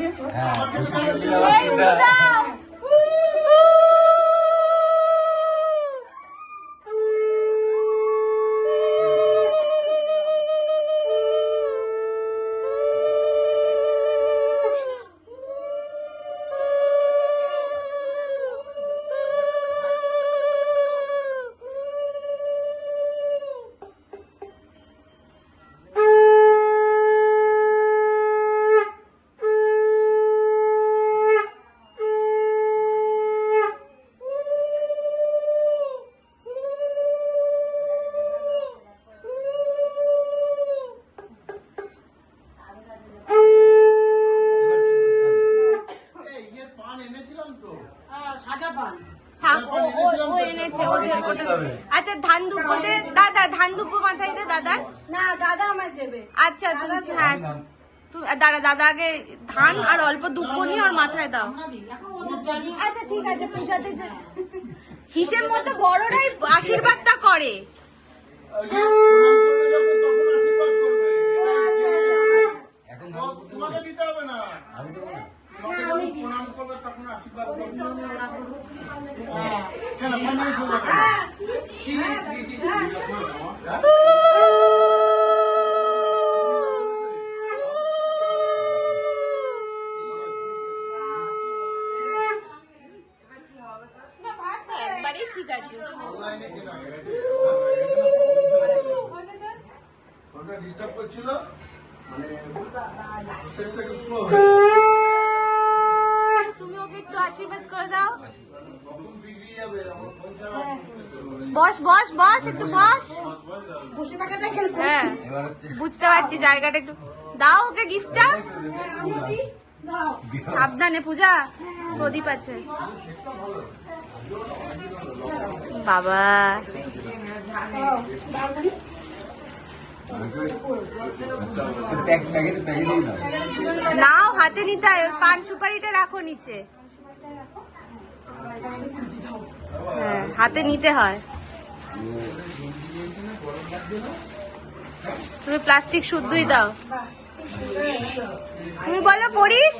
এনেছো? আচ্ছা ধান দুপো দে দাদা, ধান দুপো মাথায় দে দাদা। না দাদা আমার দেবে। আচ্ছা হ্যাঁ দাঁড়া, দাদা আগে ধান আর অল্প দুপো নিয়ে ওর মাথায় দাও। আচ্ছা ঠিক আছে, পূজাতে হিসেব মতো বড়রাই আশীর্বাদটা করে। তোমাকে দিতে হবে না, আমি দেবো না। প্রণাম করবে তখন আশীর্বাদ করবে। কেন প্রণাম করবে? একবারেই ঠিক আছে। অনলাইনে কেনা ওটা ডিস্টার্ব করছিল, মানে সেটটা একটু স্লো হয়ে তুমি ওকে একটু আশীর্বাদ করে দাও। কখন বিগড়ে যাবে আমার পয়সা। বস বস বস, একটু বস। বসে থাকাটা খেলবো। হ্যাঁ বুঝতে পারছি, জায়গাটা একটু দাও ওকে গিফটটা। সাবধানে পূজা, প্রদীপ আছে বাবা। নাও হাতে নিতে হয়, ওই পান সুপারিটা রাখো নিচে। হ্যাঁ হাতে নিতে হয়। তুমি প্লাস্টিক শুদ্ধই দাও। তুমি বলো করিস।